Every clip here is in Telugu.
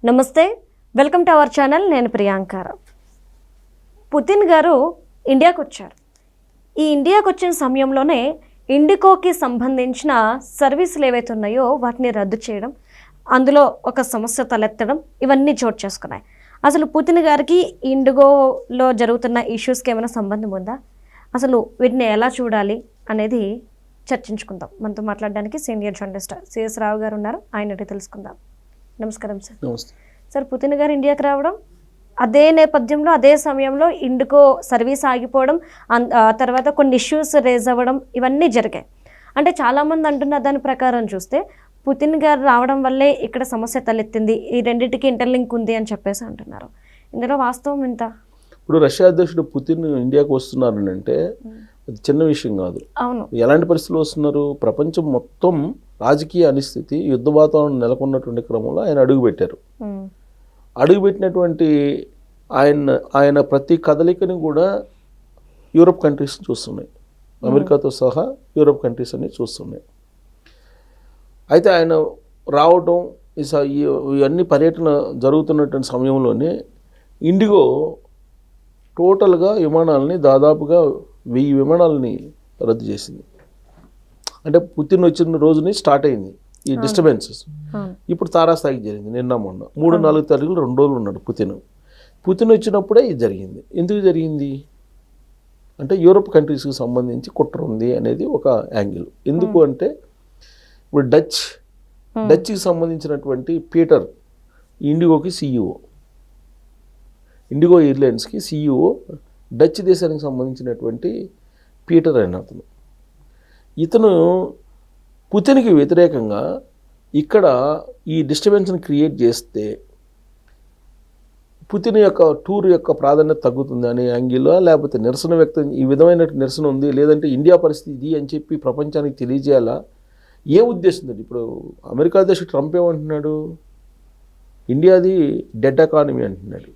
నమస్తే, వెల్కమ్ టు అవర్ ఛానల్. నేను ప్రియాంకారావు. పుతిన్ గారు ఇండియాకు వచ్చారు. ఈ ఇండియాకు వచ్చిన సమయంలోనే ఇండిగోకి సంబంధించిన సర్వీసులు ఏవైతే ఉన్నాయో వాటిని రద్దు చేయడం, అందులో ఒక సమస్య తలెత్తడం, ఇవన్నీ చోటు చేసుకున్నాయి. అసలు పుతిన్ గారికి ఇండిగోలో జరుగుతున్న ఇష్యూస్కి ఏమైనా సంబంధం ఉందా? అసలు వీటిని ఎలా చూడాలి అనేది చర్చించుకుందాం. మనతో మాట్లాడడానికి సీనియర్ జర్నలిస్ట్ సిఎస్ రావు గారు ఉన్నారు. ఆయన అడిగి తెలుసుకుందాం. నమస్కారం సార్. నమస్తే సార్, పుతిన్ గారు ఇండియాకి రావడం, అదే నేపథ్యంలో అదే సమయంలో ఇండిగో సర్వీస్ ఆగిపోవడం, తర్వాత కొన్ని ఇష్యూస్ రేజ్ అవ్వడం, ఇవన్నీ జరిగాయి. అంటే చాలామంది అంటున్న దాని ప్రకారం చూస్తే పుతిన్ గారు రావడం వల్లే ఇక్కడ సమస్య తలెత్తింది, ఈ రెండింటికి ఇంటర్లింక్ ఉంది అని చెప్పేసి అంటున్నారు. ఇందులో వాస్తవం ఎంత? ఇప్పుడు రష్యా అధ్యక్షుడు పుతిన్ ఇండియాకు వస్తున్నారని అంటే అది చిన్న విషయం కాదు. అవును. ఎలాంటి పరిస్థితులు వస్తున్నారు? ప్రపంచం మొత్తం రాజకీయ అనిస్థితి, యుద్ధ వాతావరణం నెలకొన్నటువంటి క్రమంలో ఆయన అడుగుపెట్టారు. అడుగుపెట్టినటువంటి ఆయన ప్రతి కదలికని కూడా యూరోప్ కంట్రీస్ చూస్తున్నాయి, అమెరికాతో సహా యూరోప్ కంట్రీస్ అన్ని చూస్తున్నాయి. అయితే ఆయన రావటం, ఇవన్నీ పర్యటన జరుగుతున్నటువంటి సమయంలోనే ఇండిగో టోటల్గా విమానాలని దాదాపుగా 1000 విమానాలని రద్దు చేసింది. అంటే పుతిన్ వచ్చిన రోజుని స్టార్ట్ అయింది ఈ డిస్టర్బెన్సెస్. ఇప్పుడు తారాస్థాయికి జరిగింది. నిన్న మొన్న 3-4 తారీఖులు 2 రోజులు ఉన్నాడు పుతిన్ వచ్చినప్పుడే ఇది జరిగింది. ఎందుకు జరిగింది అంటే యూరోప్ కంట్రీస్కి సంబంధించి కుట్ర ఉంది అనేది ఒక యాంగిల్. ఎందుకు అంటే ఇప్పుడు డచ్కి సంబంధించినటువంటి పీటర్ ఇండిగోకి CEO, ఇండిగో ఎయిర్లైన్స్కి CEO డచ్ దేశానికి సంబంధించినటువంటి పీటర్ అయిన ఇతను పుతిన్కి వ్యతిరేకంగా ఇక్కడ ఈ డిస్టర్బెన్స్ని క్రియేట్ చేస్తే పుతిన్ యొక్క టూర్ యొక్క ప్రాధాన్యత తగ్గుతుంది అనే యాంగిల్లో, లేకపోతే నిరసన వ్యక్తం, ఈ విధమైన నిరసన ఉంది, లేదంటే ఇండియా పరిస్థితి ఇది అని చెప్పి ప్రపంచానికి తెలియజేయాలా, ఏ ఉద్దేశం? ఇప్పుడు అమెరికా అధ్యక్షుడు ట్రంప్ ఏమంటున్నాడు? ఇండియాది డెడ్ ఎకానమీ అంటున్నాడు,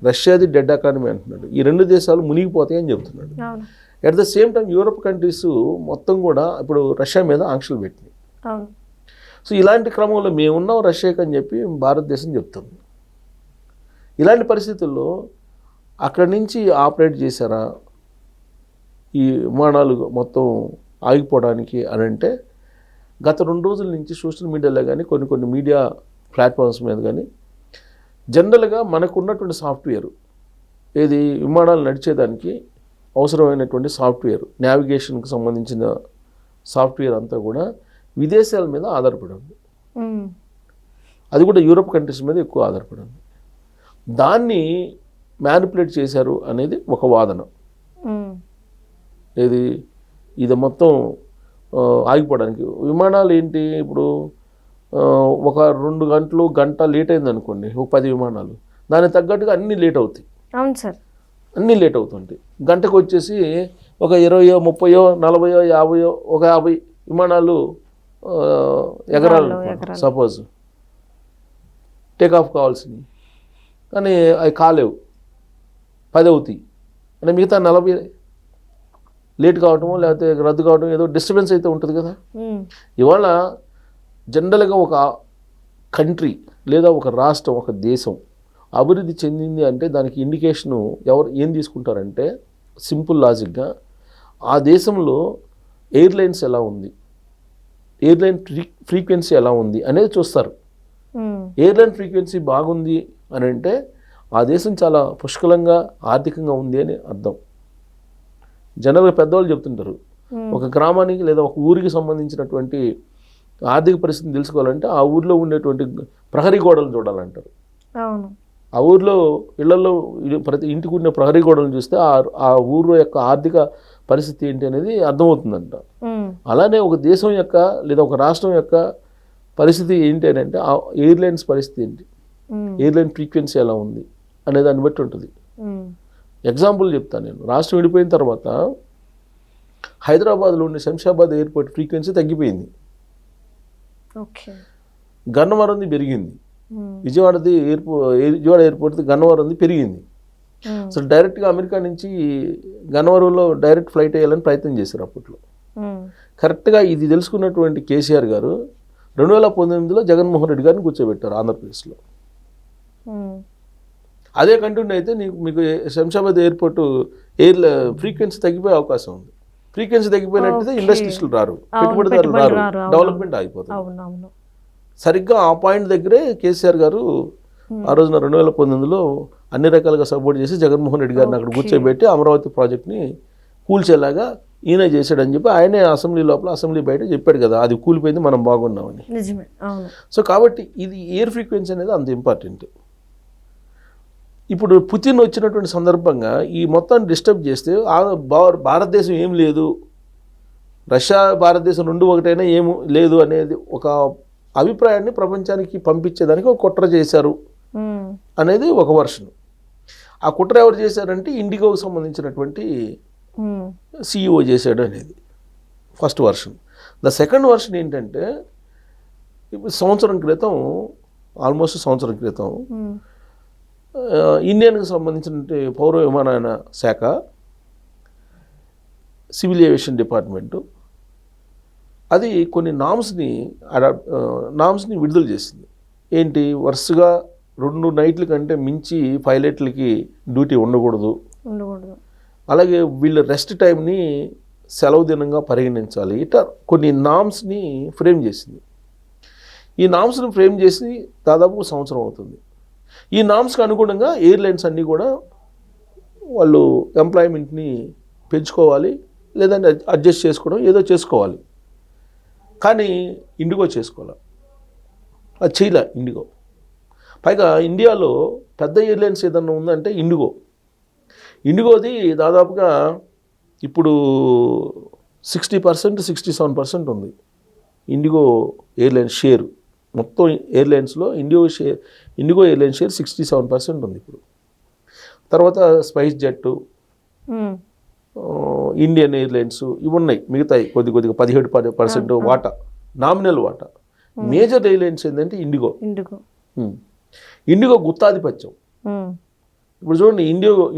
రష్యాది డెడ్ ఎకానమీ అంటున్నాడు. ఈ 2 దేశాలు మునిగిపోతాయి అని చెప్తున్నాడు. At the same time Europe countries మొత్తం కూడా ఇప్పుడు రష్యా మీద ఆంక్షలు పెట్టినాయి. సో ఇలాంటి క్రమంలో మేమున్నాం రష్యాకి అని చెప్పి భారతదేశం చెప్తుంది. ఇలాంటి పరిస్థితుల్లో అక్కడి నుంచి ఆపరేట్ చేశారా ఈ విమానాలు మొత్తం ఆగిపోవడానికి అని అంటే, గత 2 రోజుల నుంచి సోషల్ మీడియాలో కానీ కొన్ని మీడియా ప్లాట్ఫామ్స్ మీద కానీ జనరల్గా మనకు ఉన్నటువంటి సాఫ్ట్వేర్, ఏది విమానాలు నడిచేదానికి అవసరమైనటువంటి సాఫ్ట్వేర్, నావిగేషన్కి సంబంధించిన సాఫ్ట్వేర్ అంతా కూడా విదేశాల మీద ఆధారపడి ఉంది. అది కూడా యూరోప్ కంట్రీస్ మీద ఎక్కువ ఆధారపడి ఉంది. దాన్ని మ్యానిపులేట్ చేశారు అనేది ఒక వాదన. ఇది మొత్తం ఆగిపోవడానికి విమానాలు ఏంటి, ఇప్పుడు ఒక 2 గంట లేట్ అయింది అనుకోండి, ఒక 10 విమానాలు, దానికి తగ్గట్టుగా అన్నీ లేట్ అవుతాయి. అవును సార్, అన్నీ లేట్ అవుతుంటాయి. గంటకు వచ్చేసి ఒక 20, 30, 40, 50, ఒక 50 విమానాలు ఎగరాలి సపోజ్, టేకాఫ్ కావాల్సినవి, కానీ అవి కాలేవు, 10 అవుతాయి. అంటే మిగతా 40 లేట్ కావటము లేకపోతే రద్దు కావటం, ఏదో డిస్టర్బెన్స్ అయితే ఉంటుంది కదా. ఇవాళ జనరల్గా ఒక కంట్రీ లేదా ఒక రాష్ట్రం, ఒక దేశం అభివృద్ధి చెందింది అంటే దానికి ఇండికేషను ఏం తీసుకుంటారంటే, సింపుల్ లాజిక్గా ఆ దేశంలో ఎయిర్లైన్స్ ఎలా ఉంది, ఎయిర్లైన్ ఫ్రీక్వెన్సీ ఎలా ఉంది అనేది చూస్తారు. ఎయిర్లైన్ ఫ్రీక్వెన్సీ బాగుంది అని అంటే ఆ దేశం చాలా పుష్కలంగా ఆర్థికంగా ఉంది అని అర్థం. జనరల్గా పెద్దవాళ్ళు చెప్తుంటారు, ఒక గ్రామానికి లేదా ఒక ఊరికి సంబంధించినటువంటి ఆర్థిక పరిస్థితిని తెలుసుకోవాలంటే ఆ ఊర్లో ఉండేటువంటి ప్రహరీ గోడలు చూడాలంటారు. ఆ ఊర్లో ఇళ్లలో ప్రతి ఇంటికి ఉన్న ప్రహరీ గోడలను చూస్తే ఆ ఊరు యొక్క ఆర్థిక పరిస్థితి ఏంటి అనేది అర్థమవుతుందంట. అలానే ఒక దేశం యొక్క లేదా ఒక రాష్ట్రం యొక్క పరిస్థితి ఏంటి అని అంటే ఆ ఎయిర్లైన్స్ పరిస్థితి ఏంటి, ఎయిర్లైన్ ఫ్రీక్వెన్సీ ఎలా ఉంది అనే దాన్ని బట్టి ఉంటుంది. ఎగ్జాంపుల్ చెప్తాను నేను. రాష్ట్రం విడిపోయిన తర్వాత హైదరాబాద్లో ఉండే శంషాబాద్ ఎయిర్పోర్ట్ ఫ్రీక్వెన్సీ తగ్గిపోయింది, గన్నవరంది పెరిగింది, విజయవాడ ఎయిర్పోర్ట్ గన్నవరంది పెరిగింది. అసలు డైరెక్ట్గా అమెరికా నుంచి గన్నవరంలో డైరెక్ట్ ఫ్లైట్ వేయాలని ప్రయత్నం చేశారు అప్పట్లో. కరెక్ట్గా ఇది తెలుసుకున్నటువంటి కేసీఆర్ గారు 2019లో జగన్మోహన్ రెడ్డి గారిని కూర్చోబెట్టారు ఆంధ్రప్రదేశ్లో. అదే కంటిన్యూ అయితే మీకు శంషాబాద్ ఎయిర్పోర్ట్ ఫ్రీక్వెన్సీ తగ్గిపోయే అవకాశం ఉంది. ఫ్రీక్వెన్సీ తగ్గిపోయినట్టయితే ఇండస్ట్రీస్టులు రారు, పెట్టుబడిదారులు రారు, డెవలప్మెంట్ ఆగిపోతుంది. సరిగ్గా ఆ పాయింట్ దగ్గరే కేసీఆర్ గారు ఆ రోజున 2019లో అన్ని రకాలుగా సపోర్ట్ చేసి జగన్మోహన్ రెడ్డి గారిని అక్కడ కూర్చోబెట్టి అమరావతి ప్రాజెక్ట్ని కూల్చేలాగా ఈయన చేశాడని చెప్పి ఆయనే అసెంబ్లీ లోపల అసెంబ్లీ బయట చెప్పాడు కదా, అది కూలిపోయింది మనం బాగున్నామని. సో కాబట్టి ఇది ఎయిర్ ఫ్రీక్వెన్సీ అనేది అంత ఇంపార్టెంట్. ఇప్పుడు పుతిన్ వచ్చినటువంటి సందర్భంగా ఈ మొత్తాన్ని డిస్టర్బ్ చేస్తే భారతదేశం ఏం లేదు, రష్యా భారతదేశం రెండు ఒకటైనా ఏం లేదు అనేది ఒక అభిప్రాయాన్ని ప్రపంచానికి పంపించేదానికి ఒక కుట్ర చేశారు అనేది ఒక వర్షన్. ఆ కుట్ర ఎవరు చేశారంటే ఇండిగోకి సంబంధించినటువంటి CEO చేశాడు అనేది first version. The second version ఏంటంటే ఇప్పుడు ఆల్మోస్ట్ సంవత్సరం క్రితం ఇండియన్కి సంబంధించిన పౌర విమానయాన శాఖ సివిల్ ఏవియేషన్ డిపార్ట్మెంటు అది కొన్ని నామ్స్ని విడుదల చేసింది. ఏంటి, వరుసగా 2 నైట్ల కంటే మించి పైలట్లకి డ్యూటీ ఉండకూడదు, అలాగే వీళ్ళ రెస్ట్ టైంని సెలవు దినంగా పరిగణించాలి, ఇట్లా కొన్ని నామ్స్ని ఫ్రేమ్ చేసింది. ఈ నామ్స్ని ఫ్రేమ్ చేసి దాదాపు సంవత్సరం అవుతుంది. ఈ నామ్స్కి అనుగుణంగా ఎయిర్లైన్స్ అన్నీ కూడా వాళ్ళు ఎంప్లాయ్మెంట్ని పెంచుకోవాలి, లేదంటే అడ్జస్ట్ చేసుకోవడం ఏదో చేసుకోవాలి. కానీ ఇండిగో చేసుకోవాలి, అది చేయలే ఇండిగో. పైగా ఇండియాలో పెద్ద ఎయిర్లైన్స్ ఏదన్నా ఉందంటే ఇండిగోది దాదాపుగా ఇప్పుడు 60% 67% ఉంది ఇండిగో ఎయిర్లైన్స్ షేర్. మొత్తం ఎయిర్లైన్స్లో ఇండిగో ఎయిర్లైన్స్ షేర్ 67% ఉంది ఇప్పుడు. తర్వాత స్పైస్ జెట్, ఇండియన్ ఎయిర్లైన్స్ ఇవి ఉన్నాయి, మిగతాయి కొద్దిగా 17% వాటా, నామినల్ వాటా. మేజర్ ఎయిర్లైన్స్ ఏంటంటే ఇండిగో గుత్తాధిపత్యం. ఇప్పుడు చూడండి,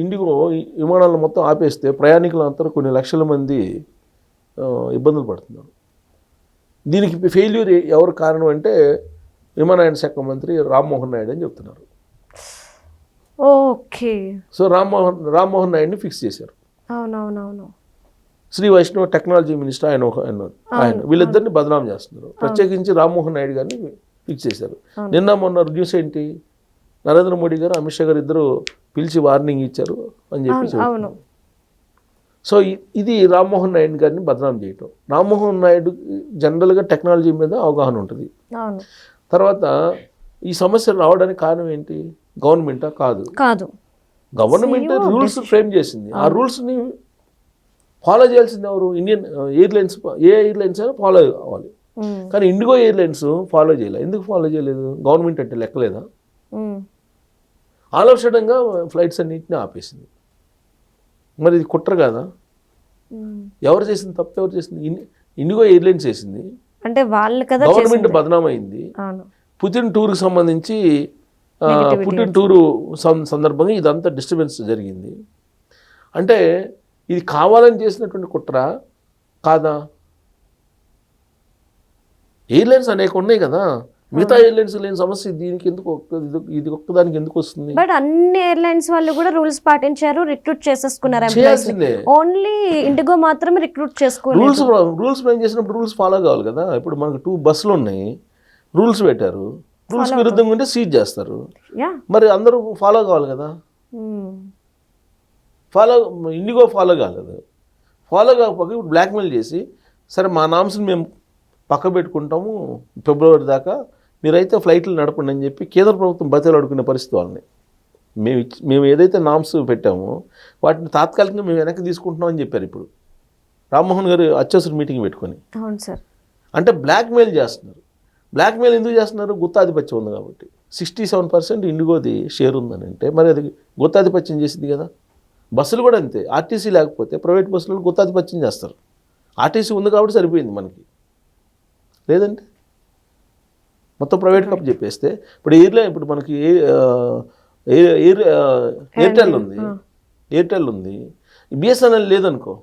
ఇండిగో విమానాలను మొత్తం ఆపేస్తే ప్రయాణికులంతా కొన్ని లక్షల మంది ఇబ్బందులు పడుతున్నారు. దీనికి ఫెయిల్యూర్ ఎవరు కారణం అంటే విమానయాన శాఖ మంత్రి రామ్మోహన్ నాయుడు అని చెప్తున్నారు. ఓకే. సో రామ్మోహన్ నాయుడిని ఫిక్స్ చేశారు. అవునవునవును. శ్రీ వైష్ణవ్ టెక్నాలజీ మినిస్టర్ ఆయన వీళ్ళిద్దరిని బదనాం చేస్తున్నారు. ప్రత్యేకించి రామ్మోహన్ నాయుడు గారిని ఫిక్స్ చేశారు. నిన్న మొన్న న్యూస్ ఏంటి, నరేంద్ర మోడీ గారు అమిత్ షా గారు ఇద్దరు పిలిచి వార్నింగ్ ఇచ్చారు అని చెప్పి చెప్తున్నారు. సో ఇది రామ్మోహన్ నాయుడు గారిని బదనాం చేయటం. రామ్మోహన్ నాయుడు జనరల్గా టెక్నాలజీ మీద అవగాహన ఉంటుంది. తర్వాత ఈ సమస్య రావడానికి కారణం ఏంటి, గవర్నమెంటా? కాదు, గవర్నమెంట్ రూల్స్ ఫ్రేమ్ చేసింది. ఆ రూల్స్ని ఫాలో చేయాల్సింది ఎవరు? Indian airlines. ఏ ఎయిర్లైన్స్ అయినా ఫాలో అవ్వాలి, కానీ ఇండిగో ఎయిర్లైన్స్ ఫాలో చేయలేదు. ఎందుకు ఫాలో చేయలేదు? గవర్నమెంట్ అంటే లెక్కలేదా? ఆల్ ఆఫ్ సడన్గా ఫ్లైట్స్ అన్నింటినీ ఆపేసింది. మరి ఇది కుట్ర కాదా? ఎవరు చేసింది తప్పు? ఎవరు చేసింది? ఇండిగో ఎయిర్లైన్స్ చేసింది. అంటే వాళ్ళు కదా, గవర్నమెంట్ బదనాం అయింది. పుతిన్ టూర్కి సంబంధించి పుతిన్ టూరు సందర్భంగా ఇదంతా డిస్టర్బెన్స్ జరిగింది. అంటే ఇది కావాలని చేసినటువంటి కుట్ర కాదా? ఎయిర్లైన్స్ అనేక ఉన్నాయి కదా, మిగతా ఎయిర్లైన్స్ లేని సమస్య దీనికి ఎందుకు, ఇది ఒక్కదానికి ఎందుకు వస్తుంది? బట్ అన్ని ఎయిర్లైన్స్ వాళ్ళు కూడా రూల్స్ పాటించారు, రిక్రూట్ చేసేసుకున్నారు. ఓన్లీ ఇండిగో మాత్రమే రిక్రూట్ చేసుకోలేదు. రూల్స్ ఫ్రేమ్ చేసినప్పుడు రూల్స్ ఫాలో కావాలి కదా. ఇప్పుడు మనకు 2 బస్సులు ఉన్నాయి, రూల్స్ పెట్టారు, రూల్స్ విరుద్ధంగా ఉంటే సీజ్ చేస్తారు. మరి అందరూ ఫాలో కావాలి కదా. ఇండిగో ఫాలో కాలేదు. ఫాలో కాకపోతే ఇప్పుడు బ్లాక్మెయిల్ చేసి, సరే మా నామ్స్ని మేము పక్క పెట్టుకుంటాము ఫిబ్రవరి దాకా, మీరైతే ఫ్లైట్లు నడపండి అని చెప్పి కేంద్ర ప్రభుత్వం బతిలు అడుగునే పరిస్థితి వాళ్ళని. మేము ఏదైతే నామ్స్ పెట్టామో వాటిని తాత్కాలికంగా మేము వెనక్కి తీసుకుంటున్నాం అని చెప్పారు. ఇప్పుడు రామ్మోహన్ గారు అత్యవసర మీటింగ్ పెట్టుకొని. అవును సార్. అంటే బ్లాక్మెయిల్ చేస్తున్నారు. బ్లాక్మెయిల్ ఎందుకు చేస్తున్నారు? గుత్తాధిపత్యం ఉంది కాబట్టి. 67% ఇండిగోది షేర్ ఉందని అంటే మరి అది గుత్తాధిపత్యం చేసింది కదా. బస్సులు కూడా అంతే. ఆర్టీసీ లేకపోతే ప్రైవేట్ బస్సులు గుత్తాధిపత్యం చేస్తారు. ఆర్టీసీ ఉంది కాబట్టి సరిపోయింది మనకి, లేదంటే మొత్తం ప్రైవేట్ కప్ చెప్పేస్తే. ఇప్పుడు మనకి ఎయిర్టెల్ ఉంది, బిఎస్ఎన్ఎల్ లేదనుకో,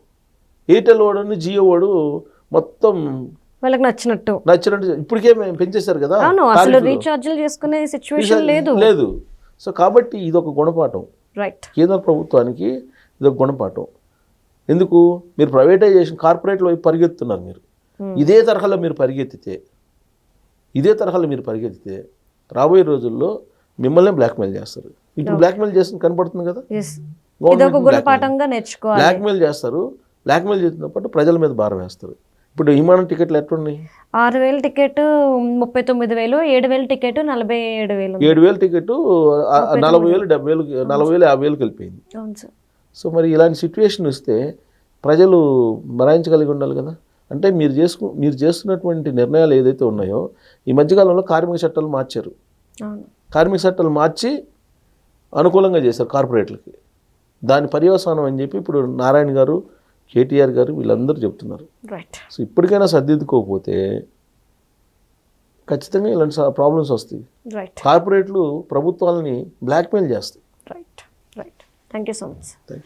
ఎయిర్టెల్ వాడు జియో వాడు మొత్తం వాళ్ళకి నచ్చినట్టు ఇప్పటికే మేము పెంచేశారు కదా, రీఛార్జ్లు చేసుకునే సిచ్యువేషన్ లేదు. సో కాబట్టి ఇది ఒక గుణపాఠం, రైట్. కేంద్ర ప్రభుత్వానికి ఇది ఒక గుణపాఠం. ఎందుకు మీరు ప్రైవేటైజేషన్ కార్పొరేట్ల వైపు పరిగెత్తున్నారు. మీరు ఇదే తరహాలో మీరు పరిగెత్తితే రాబోయే రోజుల్లో మిమ్మల్ని బ్లాక్మెయిల్ చేస్తారు. ఇప్పుడు బ్లాక్మెయిల్ చేస్తుంది కనపడుతుంది కదా, ఇది ఒక గుణపాఠంగా నేర్చుకోవాలి. బ్లాక్మెయిల్ చేస్తారు. బ్లాక్మెయిల్ చేసిన పాటు ప్రజల మీద భారం వేస్తారు. ఇప్పుడు విమానం టికెట్లు ఎట్లున్నాయి? 6,000 టికెట్ 39,000, 7,000 టికెట్ 47,000, 7,000 టికెట్ 40,000, 70,000, 40,000, 50,000 వెళ్ళిపోయింది. అవును సార్. సో మరి ఇలాంటి సిచ్యువేషన్ వస్తే ప్రజలు భరాయించగలిగి ఉండాలి కదా. అంటే మీరు చేస్తున్నటువంటి నిర్ణయాలు ఏదైతే ఉన్నాయో, ఈ మధ్యకాలంలో కార్మిక చట్టాలు మార్చారు. అవును. కార్మిక చట్టాలు మార్చి అనుకూలంగా చేశారు కార్పొరేట్లకి. దాని పర్యవసానం అని చెప్పి ఇప్పుడు నారాయణ గారు, కేటీఆర్ గారు వీళ్ళందరూ చెప్తున్నారు. రైట్. సో ఇప్పటికైనా సర్దిద్దుకోకపోతే ఖచ్చితంగా ఇలాంటి ప్రాబ్లమ్స్ వస్తాయి. రైట్. కార్పొరేట్లు ప్రభుత్వాలని బ్లాక్మెయిల్ చేస్తాయి. Right. Right. Thank you so much. Thank you.